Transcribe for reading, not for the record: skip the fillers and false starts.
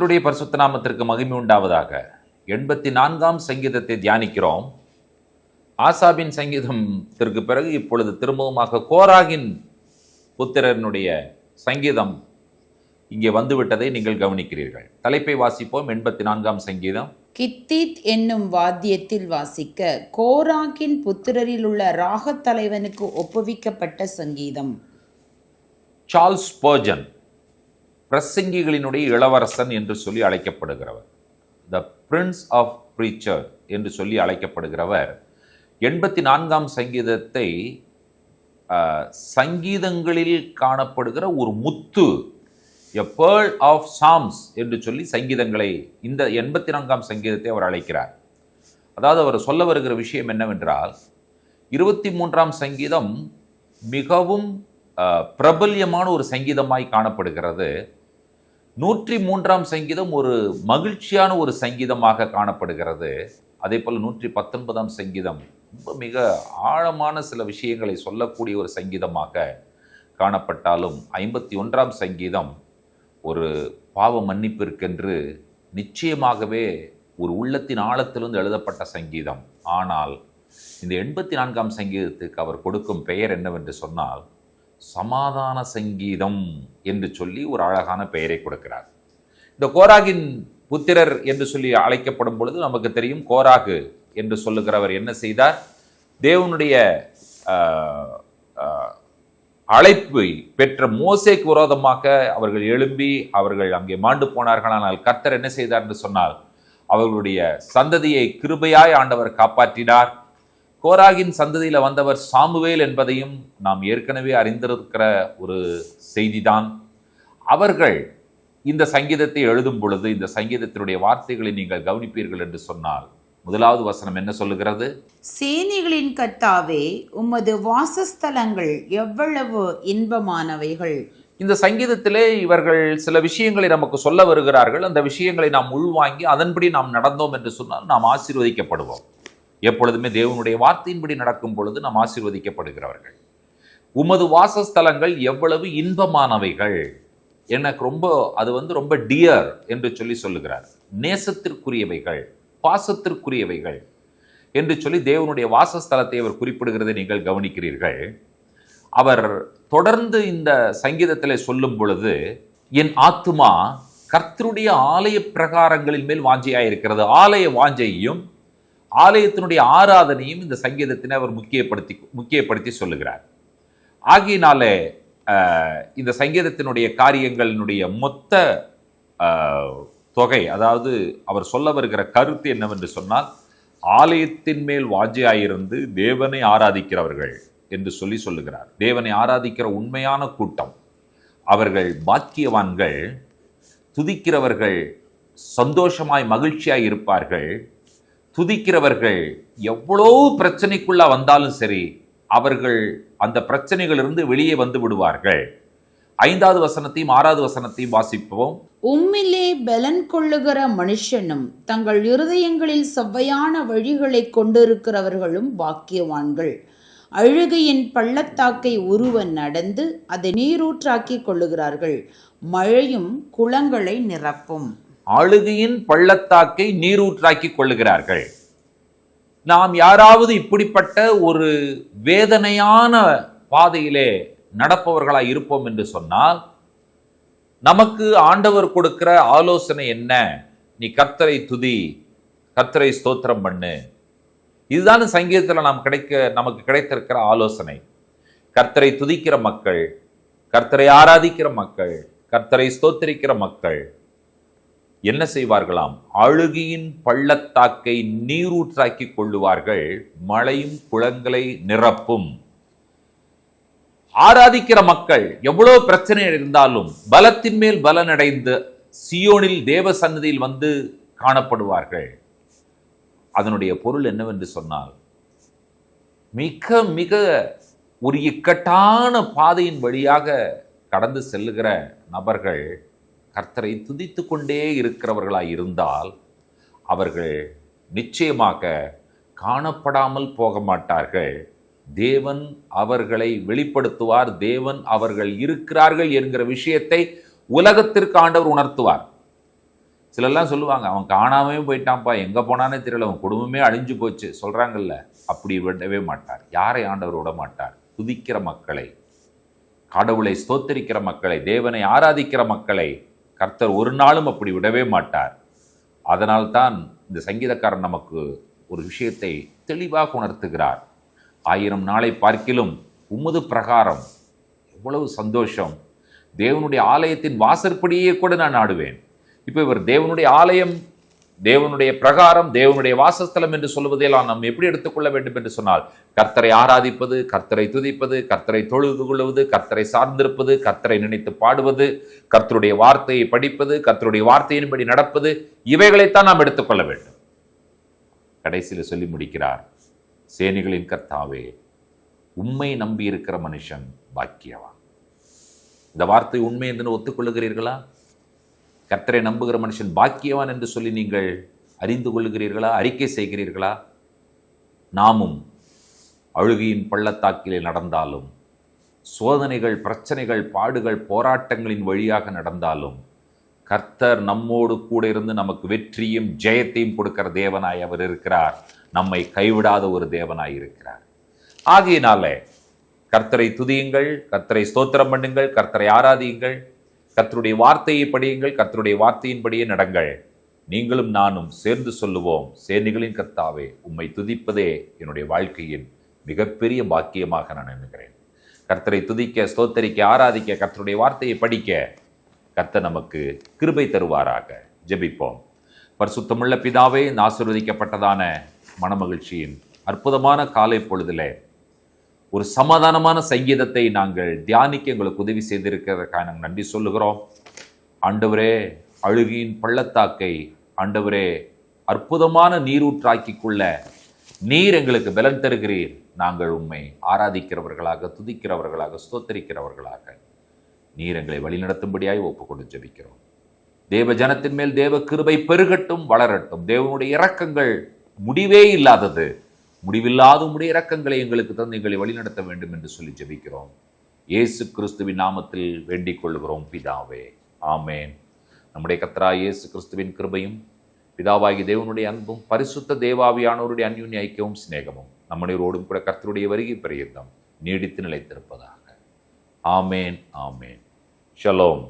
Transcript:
கர்த்தருடைய பரிசுத்த நாமத்திற்கு மகிமை உண்டாவதாக. 84ஆம் சங்கீதத்தை தியானிக்கிறோம். ஆசாபின் சங்கீதத்திற்கு பிறகு இப்பொழுது திரும்பவுமாக கோராகின் புத்திரனுடைய சங்கீதம் இங்கே வந்துவிட்டதை நீங்கள் கவனிக்கிறீர்கள். தலைப்பை வாசிப்போம். 84ஆம் சங்கீதம். கித்தீத் என்னும் வாத்தியத்தில் வாசிக்க கோராகின் புத்திரரில் உள்ள ராகத் தலைவனுக்கு ஒப்புவிக்கப்பட்ட சங்கீதம். சார்ல்ஸ் ஸ்பர்ஜன் பிரசங்கிகளினுடைய இளவரசன் என்று சொல்லி அழைக்கப்படுகிறவர், த பிரின்ஸ் ஆஃப் பிரீச்சர் என்று சொல்லி அழைக்கப்படுகிறவர் 84ஆம் சங்கீதத்தை சங்கீதங்களில் காணப்படுகிற ஒரு முத்து, எ பேர்ல் ஆஃப் சாம்ஸ் என்று சொல்லி சங்கீதங்களை, இந்த 84ஆம் சங்கீதத்தை அவர் அழைக்கிறார். அதாவது அவர் சொல்ல வருகிற விஷயம் என்னவென்றால், 23ஆம் சங்கீதம் மிகவும் பிரபல்யமான ஒரு சங்கீதமாய் காணப்படுகிறது. 103ஆம் சங்கீதம் ஒரு மகிழ்ச்சியான ஒரு சங்கீதமாக காணப்படுகிறது. அதே போல் 119ஆம் சங்கீதம் மிக ஆழமான சில விஷயங்களை சொல்லக்கூடிய ஒரு சங்கீதமாக காணப்பட்டாலும் 51ஆம் சங்கீதம் ஒரு பாவ மன்னிப்பிற்கென்று நிச்சயமாகவே ஒரு உள்ளத்தின் ஆழத்திலிருந்து எழுதப்பட்ட சங்கீதம். ஆனால் இந்த 84ஆம் சங்கீதத்துக்கு அவர் கொடுக்கும் பெயர் என்னவென்று சொன்னால், சமாதான சங்கீதம் என்று சொல்லி ஒரு அழகான பெயரை கொடுக்கிறார். இந்த கோராகின் புத்திரர் என்று சொல்லி அழைக்கப்படும் பொழுது நமக்கு தெரியும், கோராகு என்று சொல்லுகிறவர் என்ன செய்தார்? தேவனுடைய அழைப்பை பெற்ற மோசேக்கு விரோதமாக அவர்கள் எழும்பி அவர்கள் அங்கே மாண்டு போனார்கள். ஆனால் கர்த்தர் என்ன செய்தார் என்று சொன்னால், அவர்களுடைய சந்ததியை கிருபையாய் ஆண்டவர் காப்பாற்றினார். கோராகின் சந்ததியில் வந்தவர் சாமுவேல் என்பதையும் நாம் ஏற்கனவே அறிந்திருக்கிற ஒரு செய்திதான். அவர்கள் இந்த சங்கீதத்தை எழுதும் பொழுது இந்த சங்கீதத்தினுடைய வார்த்தைகளை நீங்கள் கவனிப்பீர்கள் என்று சொன்னால், முதலாவது வசனம் என்ன சொல்லுகிறது? சேனைகளின் கர்த்தாவே, உமது வாசஸ்தலங்கள் எவ்வளவு இன்பமானவைகள். இந்த சங்கீதத்திலே இவர்கள் சில விஷயங்களை நமக்கு சொல்ல வருகிறார்கள். அந்த விஷயங்களை நாம் உள்வாங்கி அதன்படி நாம் நடந்தோம் என்று சொன்னால் நாம் ஆசீர்வதிக்கப்படுவோம். எப்பொழுதுமே தேவனுடைய வார்த்தையின்படி நடக்கும் பொழுது நாம் ஆசீர்வதிக்கப்படுகிறவர்கள். உமது வாசஸ்தலங்கள் எவ்வளவு இன்பமானவைகள். எனக்கு அது ரொம்ப டியர் என்று சொல்லி சொல்லுகிறார். நேசத்திற்குரியவைகள், பாசத்திற்குரியவைகள் என்று சொல்லி தேவனுடைய வாசஸ்தலத்தை அவர் குறிப்பிடுகிறதை நீங்கள் கவனிக்கிறீர்கள். அவர் தொடர்ந்து இந்த சங்கீதத்தில் சொல்லும் பொழுது, என் ஆத்துமா கர்த்தருடைய ஆலய பிரகாரங்களின் மேல் வாஞ்சையாயிருக்கிறது. ஆலய வாஞ்சையும் ஆலயத்தினுடைய ஆராதனையும் இந்த சங்கீதத்தினை அவர் முக்கியப்படுத்தி சொல்லுகிறார். ஆகையினாலே இந்த சங்கீதத்தினுடைய காரியங்களினுடைய மொத்த தொகை, அதாவது அவர் சொல்ல வருகிற கருத்து என்னவென்று சொன்னால், ஆலயத்தின் மேல் வாஞ்சையாயிருந்து தேவனை ஆராதிக்கிறவர்கள் என்று சொல்லி சொல்லுகிறார். தேவனை ஆராதிக்கிற உண்மையான கூட்டம் அவர்கள் பாக்கியவான்கள். துதிக்கிறவர்கள் சந்தோஷமாய் மகிழ்ச்சியாய் இருப்பார்கள். துதிக்கிறவர்கள் எவ்வளோ பிரச்சனைக்குள்ள வந்தாலும் சரி, அவர்கள் அந்த பிரச்சனைகளிலிருந்து வெளியே வந்து விடுவார்கள். 5வது வசனத்தையும் 6வது வசனத்தையும் வாசிப்போம். உம்மிலே பலன் கொள்ளுகிற மனுஷனும் தங்கள் இருதயங்களில் செவ்வையான வழிகளை கொண்டிருக்கிறவர்களும் பாக்கியவான்கள். அழுகையின் பள்ளத்தாக்கை ஒருவன் நடந்து அதை நீரூற்றாக்கி கொள்ளுகிறார்கள். மழையும் குளங்களை நிரப்பும். அழுகையின் பள்ளத்தாக்கை நீரூற்றாக்கி கொள்ளுகிறார்கள். நாம் யாராவது இப்படிப்பட்ட ஒரு வேதனையான பாதையிலே நடப்பவர்களாய் இருப்போம் என்று சொன்னால், நமக்கு ஆண்டவர் கொடுக்கிற ஆலோசனை என்ன? நீ கர்த்தரை துதி, கர்த்தரை ஸ்தோத்திரம் பண்ணு. இதுதான் சங்கீதத்தில் நமக்கு கிடைத்திருக்கிற ஆலோசனை. கர்த்தரை துதிக்கிற மக்கள், கர்த்தரை ஆராதிக்கிற மக்கள், கர்த்தரை ஸ்தோத்திரிக்கிற மக்கள் என்ன செய்வார்களாம்? அழுகையின் பள்ளத்தாக்கை நீரூற்றாக்கி கொள்ளுவார்கள். மழையும் குளங்களை நிரப்பும். ஆராதிக்கிற மக்கள் எவ்வளவு பிரச்சனை இருந்தாலும் பலத்தின் மேல் பலனடைந்து சியோனில் தேவ சன்னதியில் வந்து காணப்படுவார்கள். அதனுடைய பொருள் என்னவென்று சொன்னால், மிக மிக ஒரு இக்கட்டான பாதையின் வழியாக கடந்து செல்லுகிற நபர்கள் கர்த்தரை துதித்து கொண்டே இருக்கிறவர்களாய் இருந்தால் அவர்கள் நிச்சயமாக காணப்படாமல் போக மாட்டார்கள். தேவன் அவர்களை வெளிப்படுத்துவார். தேவன் அவர்கள் இருக்கிறார்கள் என்கிற விஷயத்தை உலகத்திற்கு ஆண்டவர் உணர்த்துவார். சிலர்லாம் சொல்லுவாங்க, அவன் காணாமே போயிட்டான்ப்பா, எங்கே போனானே தெரியல, அவன் குடும்பமே அழிஞ்சு போச்சு சொல்கிறாங்கல்ல. அப்படி விடவே மாட்டார். யாரை ஆண்டவர் விட மாட்டார்? துதிக்கிற மக்களை, கடவுளை ஸ்தோத்தரிக்கிற மக்களை, தேவனை ஆராதிக்கிற மக்களை கர்த்தர் ஒரு நாளும் அப்படி விடவே மாட்டார். அதனால்தான் இந்த சங்கீதக்காரன் நமக்கு ஒரு விஷயத்தை தெளிவாக உணர்த்துகிறார். 1000 நாளை பார்க்கிலும் உமது பிரகாரம் எவ்வளவு சந்தோஷம். தேவனுடைய ஆலயத்தின் வாசற்படியே கூட நான் நாடுவேன். இப்போ இவர் தேவனுடைய ஆலயம், தேவனுடைய பிரகாரம், தேவனுடைய வாசஸ்தலம் என்று சொல்வதையெல்லாம் நாம் எப்படி எடுத்துக்கொள்ள வேண்டும் என்று சொன்னால், கர்த்தரை ஆராதிப்பது, கர்த்தரை துதிப்பது, கர்த்தரை தொழுது கொள்வது, கர்த்தரை சார்ந்திருப்பது, கர்த்தரை நினைத்து பாடுவது, கர்த்தருடைய வார்த்தையை படிப்பது, கர்த்தருடைய வார்த்தையின்படி நடப்பது, இவைகளைத்தான் நாம் எடுத்துக்கொள்ள வேண்டும். கடைசியில் சொல்லி முடிக்கிறார், சேனைகளின் கர்த்தாவே, உண்மை நம்பி இருக்கிற மனுஷன் பாக்கியவான். இந்த வார்த்தை உண்மை என்று ஒத்துக்கொள்ளுகிறீர்களா? கர்த்தரை நம்புகிற மனுஷன் பாக்கியவான் என்று சொல்லி நீங்கள் அறிந்து கொள்ளுகிறீர்களா? அறிக்கை செய்கிறீர்களா? நாமும் அழுகையின் பள்ளத்தாக்கிலே நடந்தாலும், சோதனைகள், பிரச்சனைகள், பாடுகள், போராட்டங்களின் வழியாக நடந்தாலும், கர்த்தர் நம்மோடு கூட இருந்து நமக்கு வெற்றியும் ஜெயத்தையும் கொடுக்கிற தேவனாய் அவர் இருக்கிறார். நம்மை கைவிடாத ஒரு தேவனாய் இருக்கிறார். ஆகையினாலே கர்த்தரை துதியுங்கள், கர்த்தரை ஸ்தோத்திரம் பண்ணுங்கள், கர்த்தரை ஆராதியுங்கள், கர்த்தருடைய வார்த்தையை படியுங்கள், கர்த்தருடைய வார்த்தையின்படியே நடங்கள். நீங்களும் நானும் சேர்ந்து சொல்லுவோம், சேனைகளின் கர்த்தாவே, உம்மை துதிப்பதே என்னுடைய வாழ்க்கையின் மிகப்பெரிய பாக்கியமாக நான் எண்ணுகிறேன். கர்த்தரை துதிக்க, ஸ்தோத்தரிக்க, ஆராதிக்க, கர்த்தருடைய வார்த்தையை படிக்க கர்த்தர் நமக்கு கிருபை தருவாராக. ஜெபிப்போம். பரிசுத்தமுள்ள பிதாவே, இந்த ஆசீர்வதிக்கப்பட்டதான மனமகிழ்ச்சியின் அற்புதமான காலை பொழுதிலே ஒரு சமாதானமான சங்கீதத்தை நாங்கள் தியானிக்க எங்களுக்கு உதவி செய்திருக்கிறதுக்காக நாங்கள் நன்றி சொல்லுகிறோம். ஆண்டவரே, அழுகையின் பள்ளத்தாக்கை ஆண்டவரே அற்புதமான நீரூற்றாக்கிக்குள்ள நீர் எங்களுக்கு பலன் தருகிறீர். நாங்கள் உம்மை ஆராதிக்கிறவர்களாக, துதிக்கிறவர்களாக, ஸ்தோத்தரிக்கிறவர்களாக நீர் எங்களை வழிநடத்தும்படியாய் ஒப்புக்கொண்டு ஜெபிக்கிறோம். தேவ ஜனத்தின் மேல் தேவ கிருபை பெருகட்டும், வளரட்டும். தேவனுடைய இரக்கங்கள் முடிவே இல்லாதது. முடிவில்லாத உம்முடைய இரக்கங்களை எங்களுக்கு தந்து எங்களை வழிநடத்த வேண்டும் என்று சொல்லி ஜெபிக்கிறோம். இயேசு கிறிஸ்துவின் நாமத்தில் வேண்டிக் கொள்கிறோம் பிதாவே, ஆமேன். நம்முடைய கர்த்தராகிய இயேசு கிறிஸ்துவின் கிருபையும், பிதாவாகிய தேவனுடைய அன்பும், பரிசுத்த தேவாவியானவருடைய அந்யோன்ய ஐக்கியமும் சிநேகமும் நம்முடையோடும் கூட கர்த்தருடைய வருகை பரியந்தம் நீடித்து நிலைத்திருப்பதாக. ஆமேன், ஆமேன். ஷலோம்.